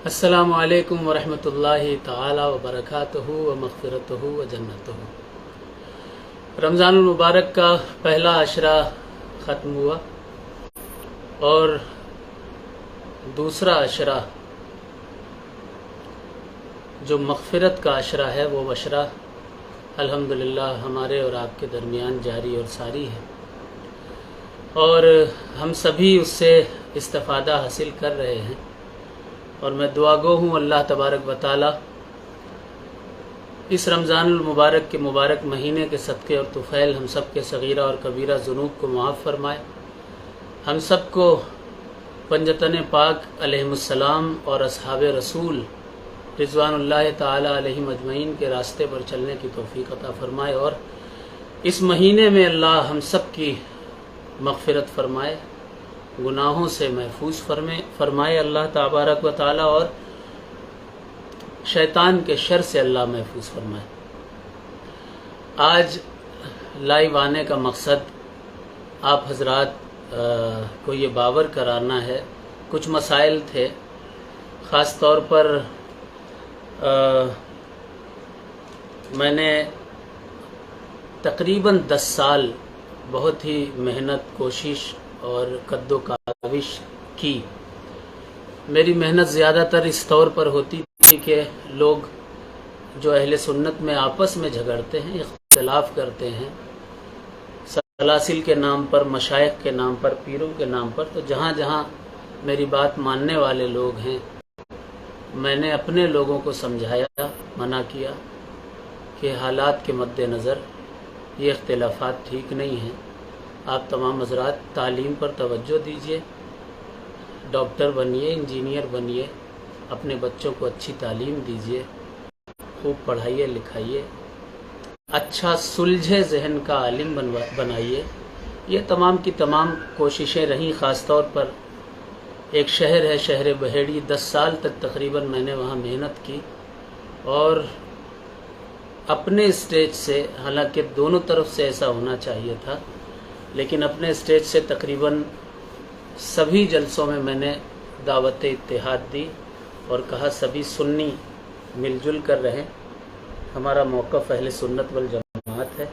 السلام علیکم ورحمۃ اللہ تعالی وبرکاتہ و مغفرتہ و جنتہ۔ رمضان المبارک کا پہلا عشرہ ختم ہوا اور دوسرا عشرہ جو مغفرت کا عشرہ ہے وہ عشرہ الحمدللہ ہمارے اور آپ کے درمیان جاری اور ساری ہے، اور ہم سبھی اس سے استفادہ حاصل کر رہے ہیں۔ اور میں دعا گو ہوں اللہ تبارک و تعالی اس رمضان المبارک کے مبارک مہینے کے صدقے اور طفیل ہم سب کے صغیرہ اور کبیرہ ذنوب کو معاف فرمائے، ہم سب کو پنجتن پاک علیہم السلام اور اصحاب رسول رضوان اللہ تعالی علیہم اجمعین کے راستے پر چلنے کی توفیق عطا فرمائے، اور اس مہینے میں اللہ ہم سب کی مغفرت فرمائے، گناہوں سے محفوظ فرمائے اللہ تبارک و تعالی، اور شیطان کے شر سے اللہ محفوظ فرمائے۔ آج لائیو آنے کا مقصد آپ حضرات کو یہ باور کرانا ہے، کچھ مسائل تھے، خاص طور پر میں نے تقریباً 10 سال بہت ہی محنت، کوشش اور قد و کاوش کی۔ میری محنت زیادہ تر اس طور پر ہوتی تھی کہ لوگ جو اہل سنت میں آپس میں جھگڑتے ہیں، اختلاف کرتے ہیں سلاسل کے نام پر، مشائخ کے نام پر، پیروں کے نام پر، تو جہاں جہاں میری بات ماننے والے لوگ ہیں میں نے اپنے لوگوں کو سمجھایا، منع کیا کہ حالات کے مد نظر یہ اختلافات ٹھیک نہیں ہیں، آپ تمام حضرات تعلیم پر توجہ دیجئے، ڈاکٹر بنیے، انجینئر بنیے، اپنے بچوں کو اچھی تعلیم دیجئے، خوب پڑھائیے لکھائیے، اچھا سلجھے ذہن کا عالم بنائیے۔ یہ تمام کی تمام کوششیں رہیں۔ خاص طور پر ایک شہر ہے شہر بہیڑی، 10 سال تک تقریباً میں نے وہاں محنت کی، اور اپنے اسٹیج سے، حالانکہ دونوں طرف سے ایسا ہونا چاہیے تھا، لیکن اپنے اسٹیج سے تقریباً سبھی جلسوں میں نے دعوت اتحاد دی اور کہا سبھی سنی مل جل کر رہیں، ہمارا موقف اہل سنت والجماعت ہے،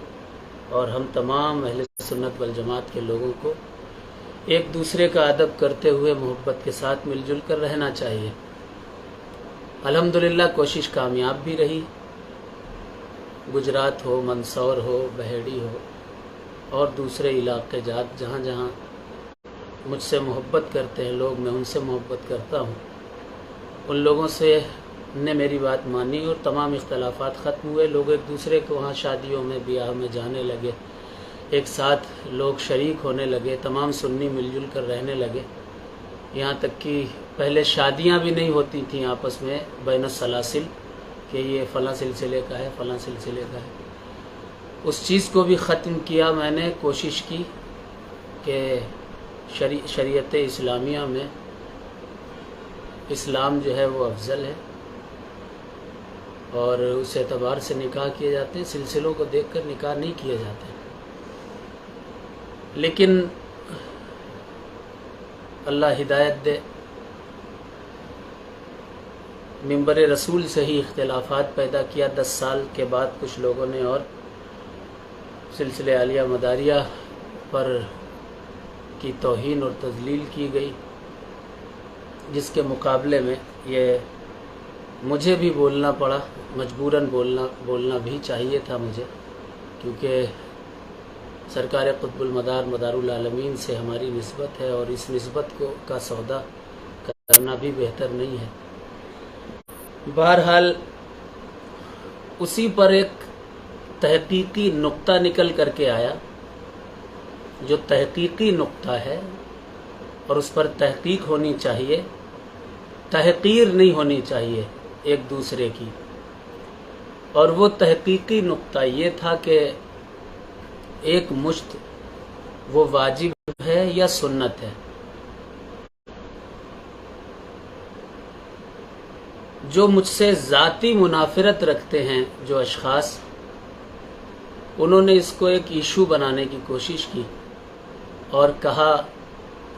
اور ہم تمام اہل سنت والجماعت کے لوگوں کو ایک دوسرے کا ادب کرتے ہوئے محبت کے ساتھ مل جل کر رہنا چاہیے۔ الحمدللہ کوشش کامیاب بھی رہی، گجرات ہو، مندسور ہو، بہیڑی ہو اور دوسرے علاقے جات جہاں جہاں مجھ سے محبت کرتے ہیں لوگ، میں ان سے محبت کرتا ہوں، ان لوگوں سے نے میری بات مانی اور تمام اختلافات ختم ہوئے۔ لوگ ایک دوسرے کو وہاں شادیوں میں، بیاہ میں جانے لگے، ایک ساتھ لوگ شریک ہونے لگے، تمام سنی مل جل کر رہنے لگے، یہاں تک کہ پہلے شادیاں بھی نہیں ہوتی تھیں آپس میں بین السلاسل کہ یہ فلاں سلسلے کا ہے، فلاں سلسلے کا ہے، اس چیز کو بھی ختم کیا۔ میں نے کوشش کی کہ شریعت اسلامیہ میں اسلام جو ہے وہ افضل ہے، اور اس اعتبار سے نکاح کیے جاتے ہیں، سلسلوں کو دیکھ کر نکاح نہیں کیے جاتے، لیکن اللہ ہدایت دے، منبر رسول سے ہی اختلافات پیدا کیا۔ 10 سال کے بعد کچھ لوگوں نے اور سلسلے عالیہ مداریہ پر کی توہین اور تذلیل کی گئی، جس کے مقابلے میں یہ مجھے بھی بولنا پڑا، مجبوراً بولنا بھی چاہیے تھا مجھے، کیونکہ سرکار قطب المدار مدار العالمین سے ہماری نسبت ہے، اور اس نسبت کا سودا کرنا بھی بہتر نہیں ہے۔ بہرحال اسی پر ایک تحقیقی نقطہ نکل کر کے آیا، جو تحقیقی نقطہ ہے اور اس پر تحقیق ہونی چاہیے، تحقیر نہیں ہونی چاہیے ایک دوسرے کی، اور وہ تحقیقی نقطہ یہ تھا کہ ایک مشت وہ واجب ہے یا سنت ہے۔ جو مجھ سے ذاتی منافرت رکھتے ہیں جو اشخاص، انہوں نے اس کو ایک ایشو بنانے کی کوشش کی اور کہا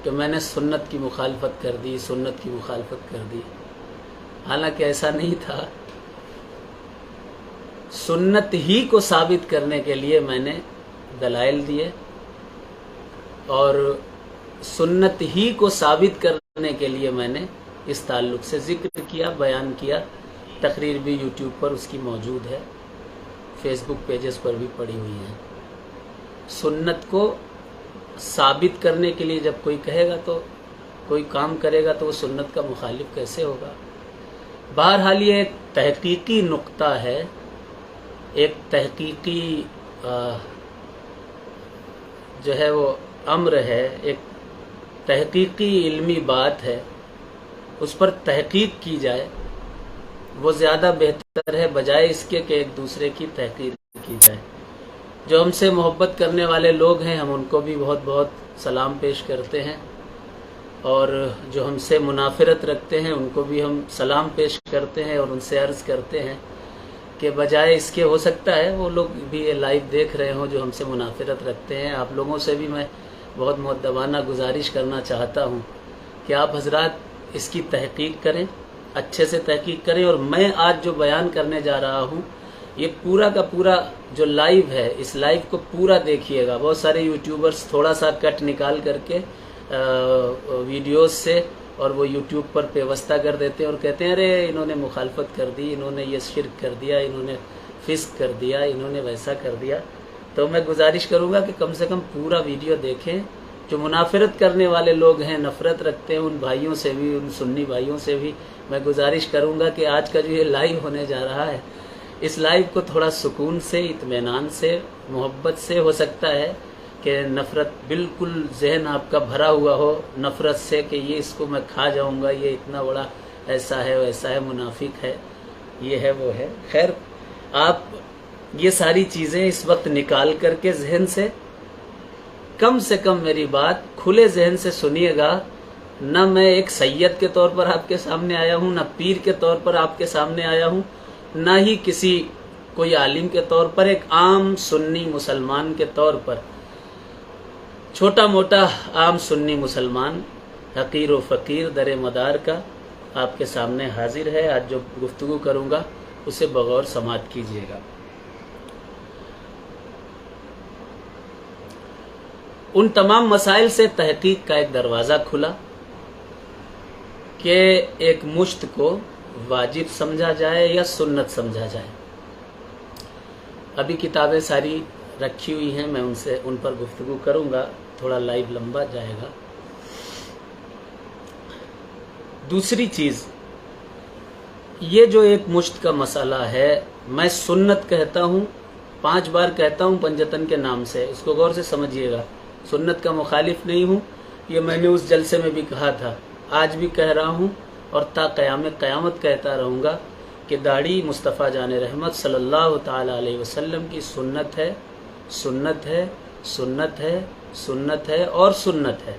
کہ میں نے سنت کی مخالفت کر دی، سنت کی مخالفت کر دی۔ حالانکہ ایسا نہیں تھا. سنت ہی کو ثابت کرنے کے لیے میں نے دلائل دیے اور سنت ہی کو ثابت کرنے کے لیے میں نے اس تعلق سے ذکر کیا، بیان کیا. تقریر بھی یوٹیوب پر اس کی موجود ہے، فیس بک پیجز پر بھی پڑی ہوئی ہیں. سنت کو ثابت کرنے کے لیے جب کوئی کہے گا تو کوئی کام کرے گا تو وہ سنت کا مخالف کیسے ہوگا؟ بہرحال یہ ایک تحقیقی نقطہ ہے، ایک تحقیقی جو ہے وہ امر ہے، ایک تحقیقی علمی بات ہے. اس پر تحقیق کی جائے وہ زیادہ بہتر ہے بجائے اس کے کہ ایک دوسرے کی تحقیر کی جائے. جو ہم سے محبت کرنے والے لوگ ہیں ہم ان کو بھی بہت بہت سلام پیش کرتے ہیں، اور جو ہم سے منافرت رکھتے ہیں ان کو بھی ہم سلام پیش کرتے ہیں اور ان سے عرض کرتے ہیں کہ بجائے اس کے ہو سکتا ہے وہ لوگ بھی یہ لائیو دیکھ رہے ہوں جو ہم سے منافرت رکھتے ہیں. آپ لوگوں سے بھی میں بہت مؤدبانہ گزارش کرنا چاہتا ہوں کہ آپ حضرات اس کی تحقیق کریں، اچھے سے تحقیق کریں. اور میں آج جو بیان کرنے جا رہا ہوں یہ پورا کا پورا جو لائیو ہے، اس لائیو کو پورا دیکھیے گا. بہت سارے یوٹیوبرز تھوڑا سا کٹ نکال کر کے ویڈیوز سے اور وہ یوٹیوب پر پیوستہ کر دیتے ہیں اور کہتے ہیں ارے انہوں نے مخالفت کر دی، انہوں نے یہ شرک کر دیا، انہوں نے فسق کر دیا، انہوں نے ویسا کر دیا. تو میں گزارش کروں گا کہ کم سے کم پورا ویڈیو دیکھیں. جو منافرت کرنے والے لوگ ہیں، نفرت رکھتے ہیں، ان بھائیوں سے بھی، ان سنی بھائیوں سے بھی میں گزارش کروں گا کہ آج کا جو یہ لائیو ہونے جا رہا ہے اس لائیو کو تھوڑا سکون سے، اطمینان سے، محبت سے، ہو سکتا ہے کہ نفرت بالکل ذہن آپ کا بھرا ہوا ہو نفرت سے کہ یہ اس کو میں کھا جاؤں گا، یہ اتنا بڑا ایسا ہے ویسا ہے، منافق ہے، یہ ہے وہ ہے. خیر، آپ یہ ساری چیزیں اس وقت نکال کر کے ذہن سے کم میری بات کھلے ذہن سے سنیے گا. نہ میں ایک سید کے طور پر آپ کے سامنے آیا ہوں، نہ پیر کے طور پر آپ کے سامنے آیا ہوں، نہ ہی کسی کوئی عالم کے طور پر. ایک عام سنی مسلمان کے طور پر، چھوٹا موٹا عام سنی مسلمان، حقیر و فقیر در مدار کا آپ کے سامنے حاضر ہے. آج جو گفتگو کروں گا اسے بغور سماعت کیجیے گا. ان تمام مسائل سے تحقیق کا ایک دروازہ کھلا کہ ایک مشت کو واجب سمجھا جائے یا سنت سمجھا جائے. ابھی کتابیں ساری رکھی ہوئی ہیں، میں ان پر گفتگو کروں گا، تھوڑا لائیو لمبا جائے گا. دوسری چیز، یہ جو ایک مشت کا مسئلہ ہے، میں سنت کہتا ہوں، 5 بار کہتا ہوں پنجتن کے نام سے، اس کو غور سے سمجھیے گا. سنت کا مخالف نہیں ہوں، یہ میں نے اس جلسے میں بھی کہا تھا، آج بھی کہہ رہا ہوں اور تا قیام قیامت کہتا رہوں گا کہ داڑھی مصطفیٰ جان رحمت صلی اللہ تعالی علیہ وسلم کی سنت ہے، سنت ہے، سنت ہے، سنت ہے اور سنت ہے.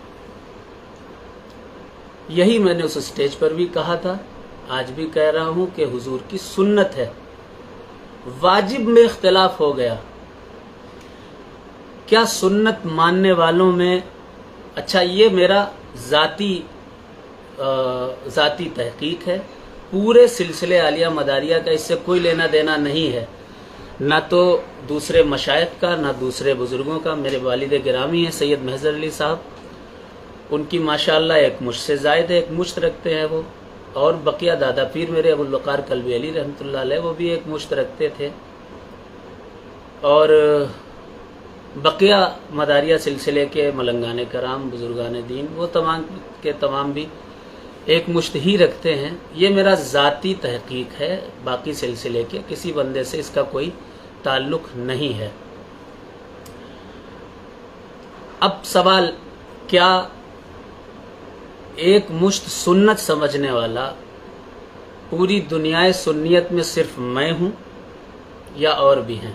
یہی میں نے اس اسٹیج پر بھی کہا تھا، آج بھی کہہ رہا ہوں کہ حضور کی سنت ہے. واجب میں اختلاف ہو گیا. کیا سنت ماننے والوں میں، اچھا یہ میرا ذاتی تحقیق ہے، پورے سلسلے عالیہ مداریہ کا اس سے کوئی لینا دینا نہیں ہے، نہ تو دوسرے مشائخ کا، نہ دوسرے بزرگوں کا. میرے والد گرامی ہیں سید محضر علی صاحب، ان کی ماشاءاللہ ایک مشت سے زائد ہے، ایک مشت رکھتے ہیں وہ. اور بقیہ دادا پیر میرے ابوالوقار قلبی علی رحمۃ اللہ علیہ، وہ بھی ایک مشت رکھتے تھے. اور بقیہ مداریہ سلسلے کے ملنگان کرام، بزرگان دین، وہ تمام کے تمام بھی ایک مشت ہی رکھتے ہیں. یہ میرا ذاتی تحقیق ہے، باقی سلسلے کے کسی بندے سے اس کا کوئی تعلق نہیں ہے. اب سوال، کیا ایک مشت سنت سمجھنے والا پوری دنیا سنیت میں صرف میں ہوں یا اور بھی ہیں؟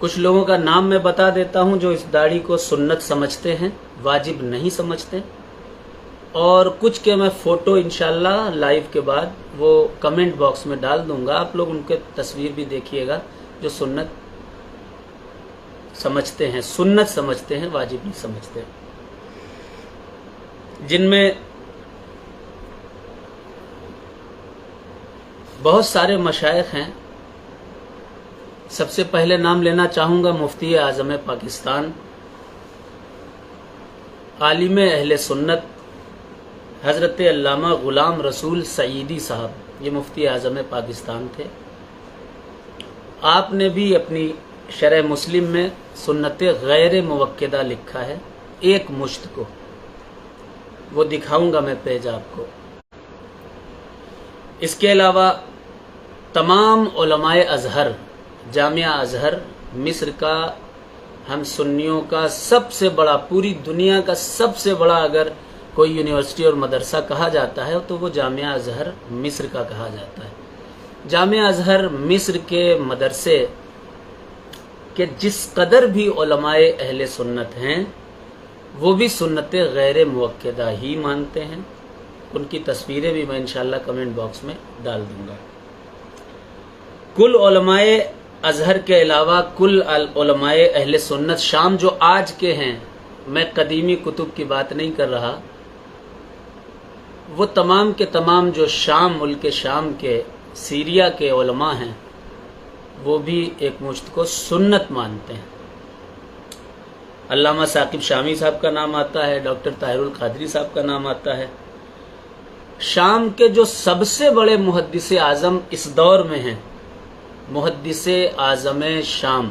کچھ لوگوں کا نام میں بتا دیتا ہوں جو اس داڑھی کو سنت سمجھتے ہیں، واجب نہیں سمجھتے، اور کچھ کے میں فوٹو انشاءاللہ لائیو کے بعد وہ کمنٹ باکس میں ڈال دوں گا. آپ لوگ ان کے تصویر بھی دیکھیے گا جو سنت سمجھتے ہیں، سنت سمجھتے ہیں، واجب نہیں سمجھتے. جن میں بہت سارے مشائخ ہیں. سب سے پہلے نام لینا چاہوں گا مفتی اعظم پاکستان، عالم اہل سنت حضرت علامہ غلام رسول سعیدی صاحب. یہ مفتی اعظم پاکستان تھے. آپ نے بھی اپنی شرح مسلم میں سنت غیر موقدہ لکھا ہے، ایک مشت کو. وہ دکھاؤں گا میں پیج آپ کو. اس کے علاوہ تمام علماء ازہر، جامعہ ازہر مصر کا، ہم سنیوں کا سب سے بڑا، پوری دنیا کا سب سے بڑا اگر کوئی یونیورسٹی اور مدرسہ کہا جاتا ہے تو وہ جامعہ ازہر مصر کا کہا جاتا ہے. جامعہ ازہر مصر کے مدرسے کہ جس قدر بھی علماء اہل سنت ہیں وہ بھی سنت غیر موقدہ ہی مانتے ہیں. ان کی تصویریں بھی میں انشاءاللہ کمنٹ باکس میں ڈال دوں گا. کل علماء ازہر کے علاوہ کل علماء اہل سنت شام جو آج کے ہیں، میں قدیمی کتب کی بات نہیں کر رہا، وہ تمام کے تمام جو شام، ملک شام کے، سیریا کے علماء ہیں، وہ بھی ایک مشت کو سنت مانتے ہیں. علامہ ثاقب شامی صاحب کا نام آتا ہے، ڈاکٹر طاہر القادری صاحب کا نام آتا ہے. شام کے جو سب سے بڑے محدث اعظم اس دور میں ہیں، محدث اعظم شام،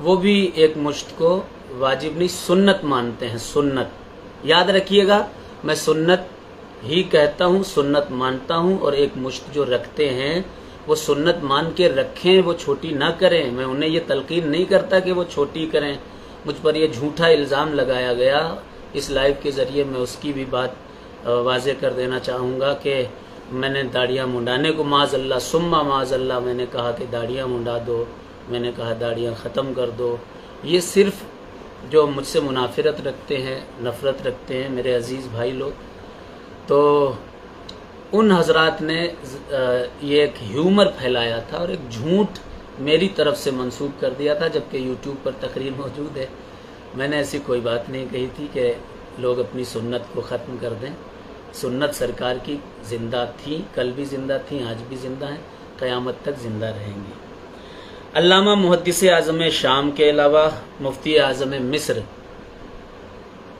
وہ بھی ایک مشت کو واجب نہیں سنت مانتے ہیں. سنت یاد رکھیے گا، میں سنت ہی کہتا ہوں، سنت مانتا ہوں. اور ایک مشت جو رکھتے ہیں وہ سنت مان کے رکھیں، وہ چھوٹی نہ کریں. میں انہیں یہ تلقین نہیں کرتا کہ وہ چھوٹی کریں. مجھ پر یہ جھوٹا الزام لگایا گیا، اس لائیو کے ذریعے میں اس کی بھی بات واضح کر دینا چاہوں گا کہ میں نے داڑیاں منڈانے کو معاذ اللہ ثم معاذ اللہ میں نے کہا کہ داڑیاں منڈا دو، میں نے کہا داڑیاں ختم کر دو. یہ صرف جو مجھ سے منافرت رکھتے ہیں، نفرت رکھتے ہیں میرے عزیز بھائی لوگ، تو ان حضرات نے یہ ایک ہیومر پھیلایا تھا اور ایک جھوٹ میری طرف سے منسوب کر دیا تھا، جبکہ یوٹیوب پر تقریر موجود ہے. میں نے ایسی کوئی بات نہیں کہی تھی کہ لوگ اپنی سنت کو ختم کر دیں. سنت سرکار کی زندہ تھی، کل بھی زندہ تھیں، آج بھی زندہ ہیں، قیامت تک زندہ رہیں گی. علامہ محدث اعظم شام کے علاوہ مفتی اعظم مصر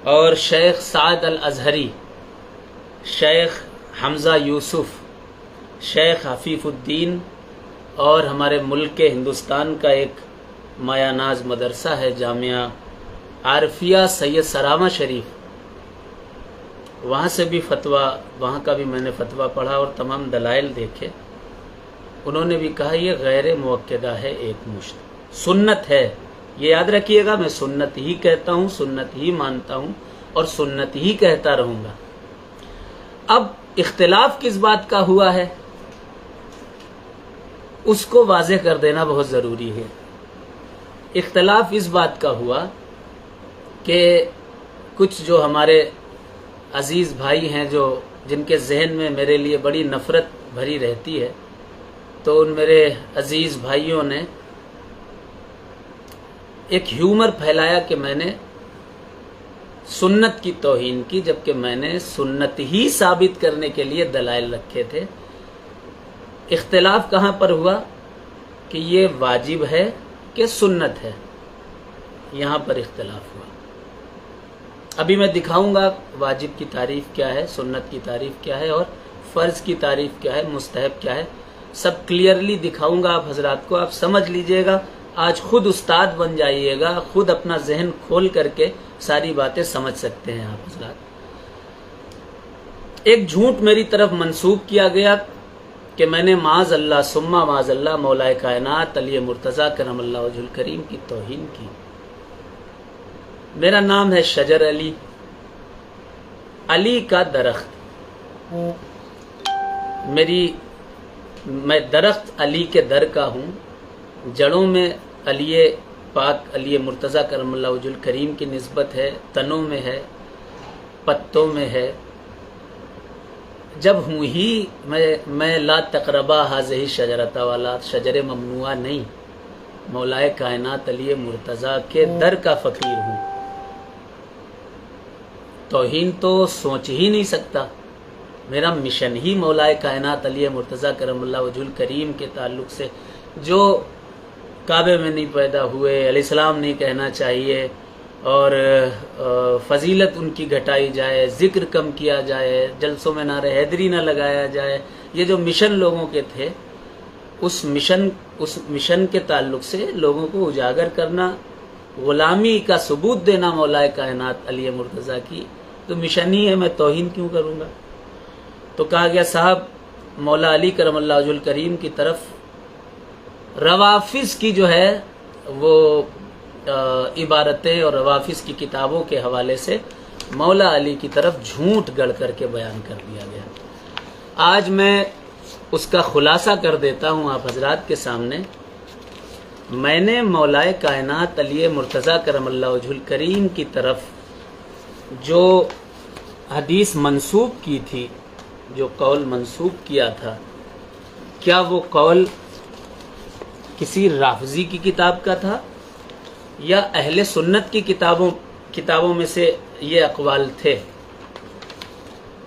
اور شیخ سعد الازہری، شیخ حمزہ یوسف، شیخ حفیف الدین، اور ہمارے ملک ہندوستان کا ایک مایا ناز مدرسہ ہے جامعہ عارفیہ سید سرامہ شریف، وہاں سے بھی فتویٰ، وہاں کا بھی میں نے فتویٰ پڑھا اور تمام دلائل دیکھے. انہوں نے بھی کہا یہ غیر موقدہ ہے، ایک مشت سنت ہے. یہ یاد رکھیے گا، میں سنت ہی کہتا ہوں، سنت ہی مانتا ہوں اور سنت ہی کہتا رہوں گا. اب اختلاف کس بات کا ہوا ہے اس کو واضح کر دینا بہت ضروری ہے. اختلاف اس بات کا ہوا کہ کچھ جو ہمارے عزیز بھائی ہیں، جو جن کے ذہن میں میرے لیے بڑی نفرت بھری رہتی ہے، تو ان میرے عزیز بھائیوں نے ایک ہیومر پھیلایا کہ میں نے سنت کی توہین کی، جبکہ میں نے سنت ہی ثابت کرنے کے لیے دلائل رکھے تھے. اختلاف کہاں پر ہوا کہ یہ واجب ہے کہ سنت ہے، یہاں پر اختلاف ہوا. ابھی میں دکھاؤں گا واجب کی تعریف کیا ہے، سنت کی تعریف کیا ہے، اور فرض کی تعریف کیا ہے، مستحب کیا ہے. سب کلیئرلی دکھاؤں گا آپ حضرات کو، آپ سمجھ لیجئے گا. آج خود استاد بن جائیے گا، خود اپنا ذہن کھول کر کے ساری باتیں سمجھ سکتے ہیں آپ حضرات. ایک جھوٹ میری طرف منسوب کیا گیا کہ میں نے معاذ اللہ ثم معاذ اللہ مولا کائنات علی مرتضیٰ کرم اللہ وجہ الکریم کی توہین کی. میرا نام ہے شجر علی، علی کا درخت. میں درخت علی کے در کا ہوں. جڑوں میں علی پاک علی مرتضیٰ کرم اللہ وجہ الکریم کی نسبت ہے، تنوں میں ہے، پتوں میں ہے. جب ہوں ہی میں لا تقربا ہذہ شجرۃ والا شجر ممنوعہ نہیں، مولائے کائنات علی مرتضیٰ کے در کا فقیر ہوں. توہین تو سوچ ہی نہیں سکتا. میرا مشن ہی مولا کائنات علی مرتضیٰ کرم اللہ وجہ الکریم کے تعلق سے، جو کعبے میں نہیں پیدا ہوئے، علیہ السلام نہیں کہنا چاہیے، اور فضیلت ان کی گھٹائی جائے، ذکر کم کیا جائے، جلسوں میں نعرہ حیدری نہ لگایا جائے، یہ جو مشن لوگوں کے تھے، اس مشن کے تعلق سے لوگوں کو اجاگر کرنا، غلامی کا ثبوت دینا مولا کائنات علی مرتضیٰ کی، تو مشن ہی ہے، میں توہین کیوں کروں گا؟ تو کہا گیا صاحب مولا علی کرم اللہ وجہ الکریم کی طرف روافظ کی جو ہے وہ عبارتیں اور روافظ کی کتابوں کے حوالے سے مولا علی کی طرف جھوٹ گڑھ کر کے بیان کر دیا گیا۔ آج میں اس کا خلاصہ کر دیتا ہوں آپ حضرات کے سامنے۔ میں نے مولا کائنات علی مرتضیٰ کرم اللہ وجہ الکریم کی طرف جو حدیث منسوب کی تھی، جو قول منسوب کیا تھا، کیا وہ قول کسی رافضی کی کتاب کا تھا یا اہل سنت کی کتابوں میں سے یہ اقوال تھے؟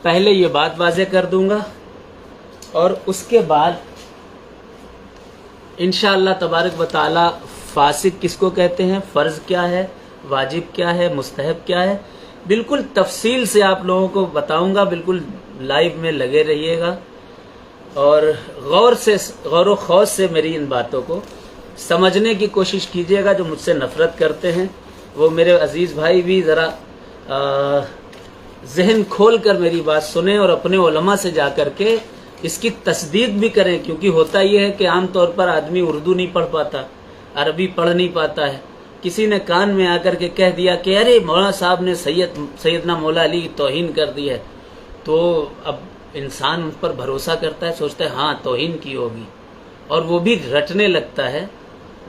پہلے یہ بات واضح کر دوں گا، اور اس کے بعد انشاءاللہ تبارک و تعالی فاسق کس کو کہتے ہیں، فرض کیا ہے، واجب کیا ہے، مستحب کیا ہے، بالکل تفصیل سے آپ لوگوں کو بتاؤں گا۔ بالکل لائیو میں لگے رہیے گا اور غور و خوض سے میری ان باتوں کو سمجھنے کی کوشش کیجیے گا۔ جو مجھ سے نفرت کرتے ہیں وہ میرے عزیز بھائی بھی ذرا ذہن کھول کر میری بات سنیں اور اپنے علماء سے جا کر کے اس کی تصدیق بھی کریں، کیونکہ ہوتا یہ ہے کہ عام طور پر آدمی اردو نہیں پڑھ پاتا، عربی پڑھ نہیں پاتا ہے، کسی نے کان میں آ کر کے کہہ دیا کہ ارے مولانا صاحب نے سیدنا مولا علی کی توہین کر دی ہے، تو اب انسان ان پر بھروسہ کرتا ہے، سوچتا ہے ہاں توہین کی ہوگی، اور وہ بھی رٹنے لگتا ہے۔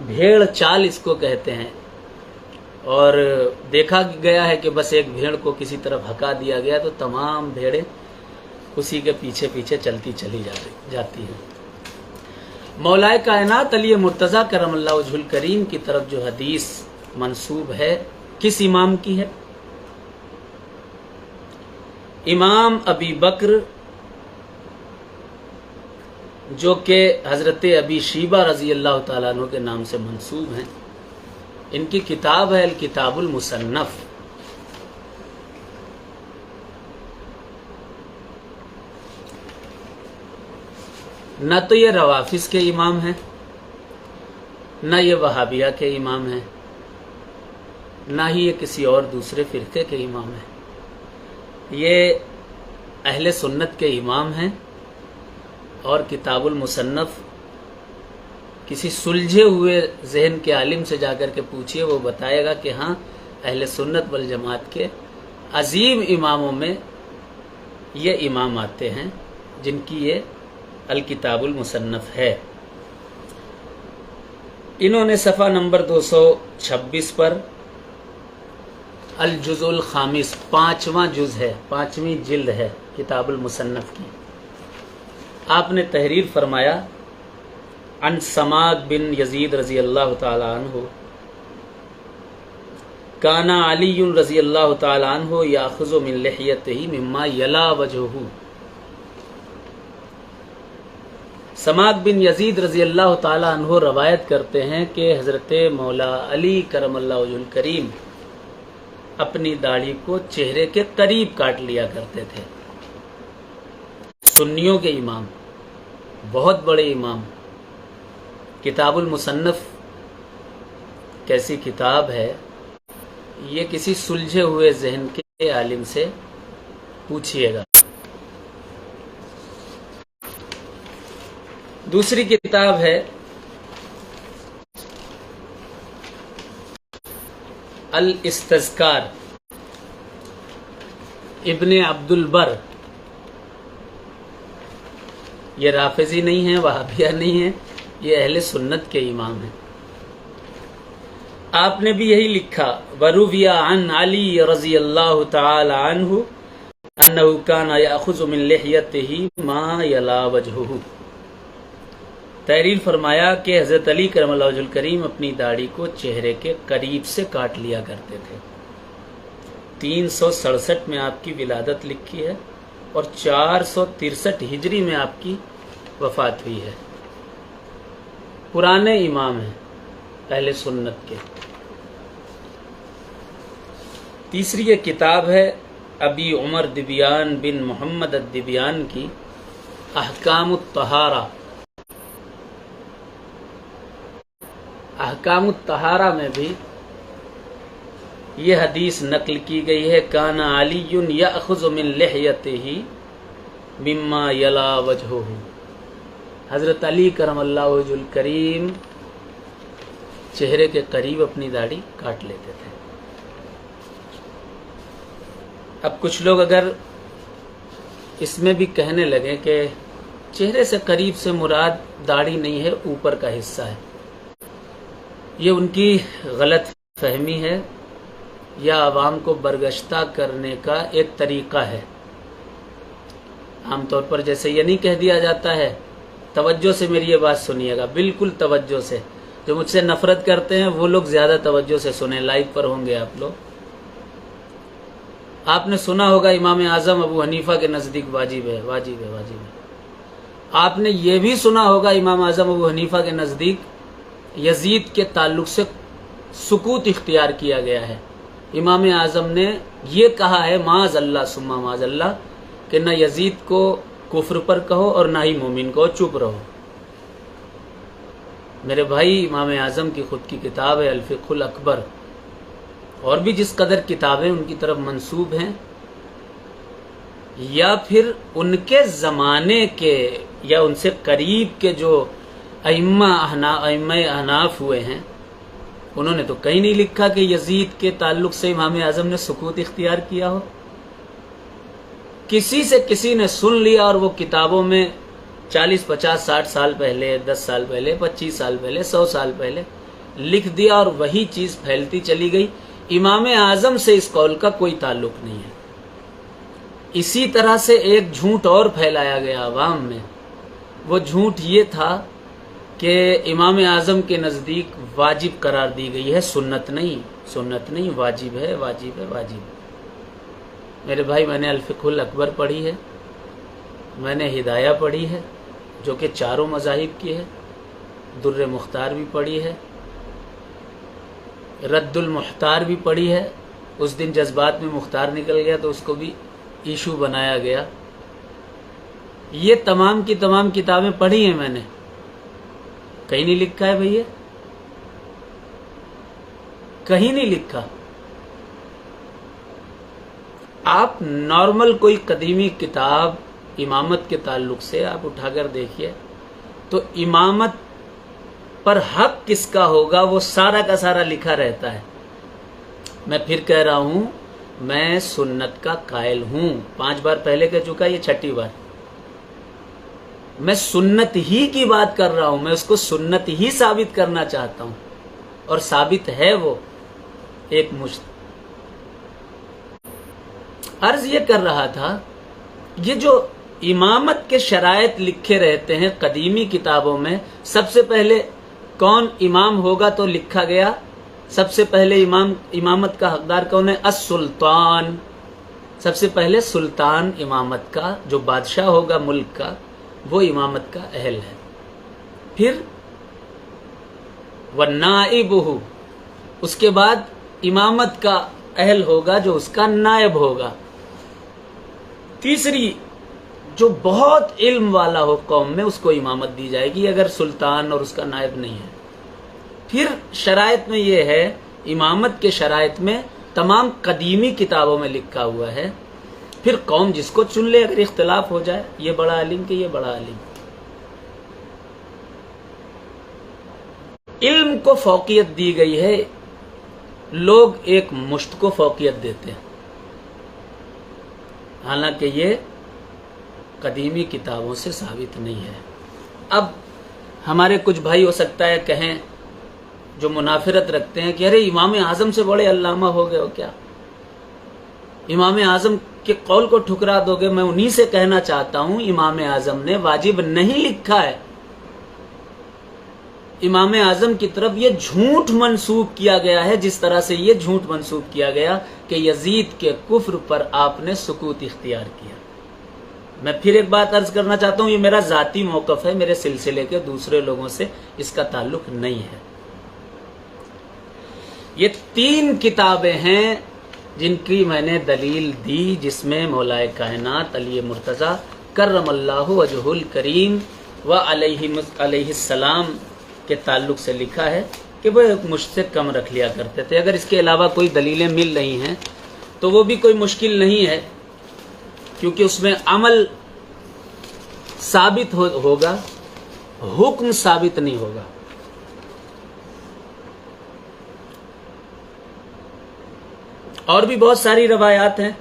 بھیڑ چال اس کو کہتے ہیں، اور دیکھا گیا ہے کہ بس ایک بھیڑ کو کسی طرف ہکا دیا گیا تو تمام بھیڑیں اسی کے پیچھے پیچھے چلتی چلی جاتی ہیں۔ مولا کائنات علی مرتضیٰ کرم اللہ وجہ الکریم کی طرف جو حدیث منسوب ہے، کس امام کی ہے؟ امام ابی بکر، جو کہ حضرت ابی شیبہ رضی اللہ تعالیٰ عنہ کے نام سے منسوب ہیں۔ ان کی کتاب ہے الکتاب المصنف۔ نہ تو یہ روافظ کے امام ہیں، نہ یہ وہابیہ کے امام ہیں، نہ ہی یہ کسی اور دوسرے فرقے کے امام ہیں، یہ اہل سنت کے امام ہیں۔ اور کتاب المصنف کسی سلجھے ہوئے ذہن کے عالم سے جا کر کے پوچھئے، وہ بتائے گا کہ ہاں اہل سنت والجماعت کے عظیم اماموں میں یہ امام آتے ہیں جن کی یہ الکتاب المصنف ہے۔ انہوں نے صفحہ نمبر 226 پر الجزء الخامس، 5واں جز ہے، 5ویں جلد ہے کتاب المصنف کی، آپ نے تحریر فرمایا عن سماک بن یزید رضی اللہ تعالی عنہ کانا علی رضی اللہ تعالی عنہ یاخذ من لحیتہ مما یلا وجہہ۔ سماک بن یزید رضی اللہ تعالی عنہ روایت کرتے ہیں کہ حضرت مولا علی کرم اللہ وجہ الکریم اپنی داڑھی کو چہرے کے قریب کاٹ لیا کرتے تھے۔ سنیوں کے امام، بہت بڑے امام۔ کتاب المصنف کیسی کتاب ہے، یہ کسی سلجھے ہوئے ذہن کے عالم سے پوچھئے گا۔ دوسری کتاب ہے الاستذکار، ابن عبد البر۔ یہ رافضی نہیں ہیں، وہابیہ نہیں ہیں، یہ اہل سنت کے امام ہیں۔ آپ نے بھی یہی لکھا، وروی عن علی رضی اللہ تعالی عنہ انہ کان یاخذ من لحیتہ ما یلا وجہہ۔ تحریر فرمایا کہ حضرت علی کرم اللہ وجہ الکریم اپنی داڑھی کو چہرے کے قریب سے کاٹ لیا کرتے تھے۔ 367 میں آپ کی ولادت لکھی ہے اور 463 ہجری میں آپ کی وفات ہوئی ہے۔ پرانے امام ہیں اہل سنت کے۔ تیسری یہ کتاب ہے ابی عمر دبیان بن محمد الدبیان کی احکام الطہارہ۔ احکام الطہارہ میں بھی یہ حدیث نقل کی گئی ہے، کان علی یأخذ من لحیتہ مما یلا وجہہ۔ حضرت علی کرم اللہ وجہ الکریم چہرے کے قریب اپنی داڑھی کاٹ لیتے تھے۔ اب کچھ لوگ اگر اس میں بھی کہنے لگے کہ چہرے سے قریب سے مراد داڑھی نہیں ہے، اوپر کا حصہ ہے، یہ ان کی غلط فہمی ہے یا عوام کو برگشتہ کرنے کا ایک طریقہ ہے۔ عام طور پر جیسے یہ نہیں کہہ دیا جاتا ہے، توجہ سے میری یہ بات سنیے گا، بالکل توجہ سے۔ جو مجھ سے نفرت کرتے ہیں وہ لوگ زیادہ توجہ سے سنیں، لائیو پر ہوں گے آپ لوگ۔ آپ نے سنا ہوگا امام اعظم ابو حنیفہ کے نزدیک واجب ہے، واجب ہے، واجب ہے۔ آپ نے یہ بھی سنا ہوگا امام اعظم ابو حنیفہ کے نزدیک یزید کے تعلق سے سکوت اختیار کیا گیا ہے۔ امام اعظم نے یہ کہا ہے معاذ اللہ ثم معاذ اللہ کہ نہ یزید کو کفر پر کہو اور نہ ہی مومن کو، چپ رہو۔ میرے بھائی، امام اعظم کی خود کی کتاب ہے الفقہ الاکبر، اور بھی جس قدر کتابیں ان کی طرف منسوب ہیں یا پھر ان کے زمانے کے یا ان سے قریب کے جو ائمہ احناف ہوئے ہیں، انہوں نے تو کہیں نہیں لکھا کہ یزید کے تعلق سے امام اعظم نے سکوت اختیار کیا ہو۔ کسی سے کسی نے سن لیا اور وہ کتابوں میں 40 50 60 سال پہلے، 10 سال پہلے، 25 سال پہلے، 100 سال پہلے لکھ دیا اور وہی چیز پھیلتی چلی گئی۔ امام اعظم سے اس قول کا کوئی تعلق نہیں ہے۔ اسی طرح سے ایک جھوٹ اور پھیلایا گیا عوام میں، وہ جھوٹ یہ تھا کہ امام اعظم کے نزدیک واجب قرار دی گئی ہے، سنت نہیں، سنت نہیں، واجب ہے، واجب ہے، واجب ہے۔ میرے بھائی، میں نے الفقہ الاکبر پڑھی ہے، میں نے ہدایہ پڑھی ہے جو کہ چاروں مذاہب کی ہے، در مختار بھی پڑھی ہے، رد المحتار بھی پڑھی ہے۔ اس دن جذبات میں مختار نکل گیا تو اس کو بھی ایشو بنایا گیا۔ یہ تمام کی تمام کتابیں پڑھی ہیں میں نے، کہیں نہیں لکھا ہے بھئی، کہیں نہیں لکھا۔ آپ نارمل کوئی قدیمی کتاب امامت کے تعلق سے آپ اٹھا کر دیکھیے تو امامت پر حق کس کا ہوگا وہ سارا کا سارا لکھا رہتا ہے۔ میں پھر کہہ رہا ہوں، میں سنت کا قائل ہوں، 5 بار پہلے کہہ چکا، یہ 6ٹھی بار۔ میں سنت ہی کی بات کر رہا ہوں، میں اس کو سنت ہی ثابت کرنا چاہتا ہوں، اور ثابت ہے وہ ایک مجھ۔ عرض یہ کر رہا تھا، یہ جو امامت کے شرائط لکھے رہتے ہیں قدیمی کتابوں میں، سب سے پہلے کون امام ہوگا تو لکھا گیا، سب سے پہلے امامت کا حقدار کون ہے؟ السلطان۔ سب سے پہلے سلطان امامت کا، جو بادشاہ ہوگا ملک کا، وہ امامت کا اہل ہے۔ پھر وَنَائِبُهُ، اس کے بعد امامت کا اہل ہوگا جو اس کا نائب ہوگا۔ تیسری، جو بہت علم والا ہو قوم میں، اس کو امامت دی جائے گی اگر سلطان اور اس کا نائب نہیں ہے۔ پھر شرائط میں یہ ہے، امامت کے شرائط میں تمام قدیمی کتابوں میں لکھا ہوا ہے، پھر قوم جس کو چن لے، اگر اختلاف ہو جائے، یہ بڑا عالم کہ یہ بڑا عالم۔ علم کو فوقیت دی گئی ہے، لوگ ایک مشت کو فوقیت دیتے ہیں، حالانکہ یہ قدیمی کتابوں سے ثابت نہیں ہے۔ اب ہمارے کچھ بھائی ہو سکتا ہے کہیں جو منافرت رکھتے ہیں کہ ارے امام اعظم سے بڑے علامہ ہو گئے ہو کیا، امام اعظم کے قول کو ٹھکرا دو گے؟ میں انہی سے کہنا چاہتا ہوں، امام اعظم نے واجب نہیں لکھا ہے۔ امام اعظم کی طرف یہ جھوٹ منسوب کیا گیا ہے، جس طرح سے یہ جھوٹ منسوب کیا گیا کہ یزید کے کفر پر آپ نے سکوت اختیار کیا۔ میں پھر ایک بات عرض کرنا چاہتا ہوں، یہ میرا ذاتی موقف ہے، میرے سلسلے کے دوسرے لوگوں سے اس کا تعلق نہیں ہے۔ یہ 3 کتابیں ہیں جن کی میں نے دلیل دی، جس میں مولائے کائنات علی مرتضیٰ کرم اللہ وجہہ الکریم و علیہ السلام کے تعلق سے لکھا ہے کہ وہ مجھ سے کم رکھ لیا کرتے تھے۔ اگر اس کے علاوہ کوئی دلیلیں مل رہی ہیں تو وہ بھی کوئی مشکل نہیں ہے، کیونکہ اس میں عمل ثابت ہوگا، حکم ثابت نہیں ہوگا۔ اور بھی بہت ساری روایات ہیں۔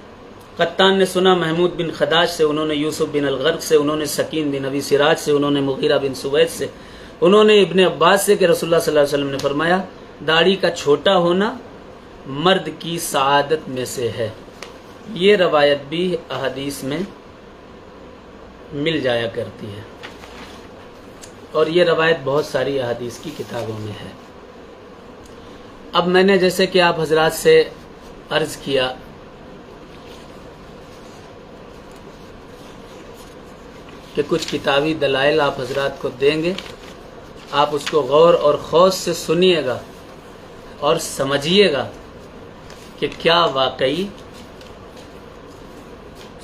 قطان نے سنا محمود بن خداش سے، انہوں نے یوسف بن الغرق سے، انہوں نے سکین بن ابی سراج سے، انہوں نے مغیرہ بن سوید سے، انہوں نے ابن عباس سے کہ رسول اللہ صلی اللہ علیہ وسلم نے فرمایا داڑھی کا چھوٹا ہونا مرد کی سعادت میں سے ہے۔ یہ روایت بھی احادیث میں مل جایا کرتی ہے، اور یہ روایت بہت ساری احادیث کی کتابوں میں ہے۔ اب میں نے جیسے کہ آپ حضرات سے عرض کیا کہ کچھ کتابی دلائل آپ حضرات کو دیں گے، آپ اس کو غور اور خوض سے سنیے گا اور سمجھیے گا کہ کیا واقعی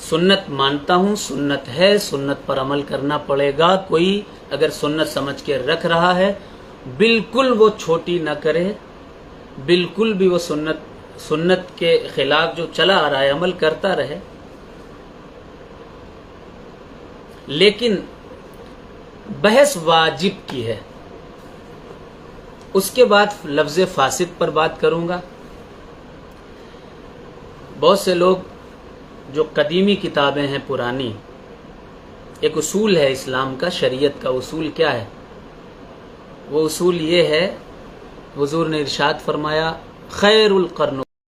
سنت مانتا ہوں، سنت ہے، سنت پر عمل کرنا پڑے گا۔ کوئی اگر سنت سمجھ کے رکھ رہا ہے بالکل وہ چھوٹی نہ کرے، بالکل بھی وہ سنت کے خلاف جو چلا آ رہا ہے عمل کرتا رہے، لیکن بحث واجب کی ہے۔ اس کے بعد لفظ فاسد پر بات کروں گا۔ بہت سے لوگ جو قدیمی کتابیں ہیں، پرانی، ایک اصول ہے اسلام کا، شریعت کا اصول کیا ہے؟ وہ اصول یہ ہے، حضور نے ارشاد فرمایا خیر القرن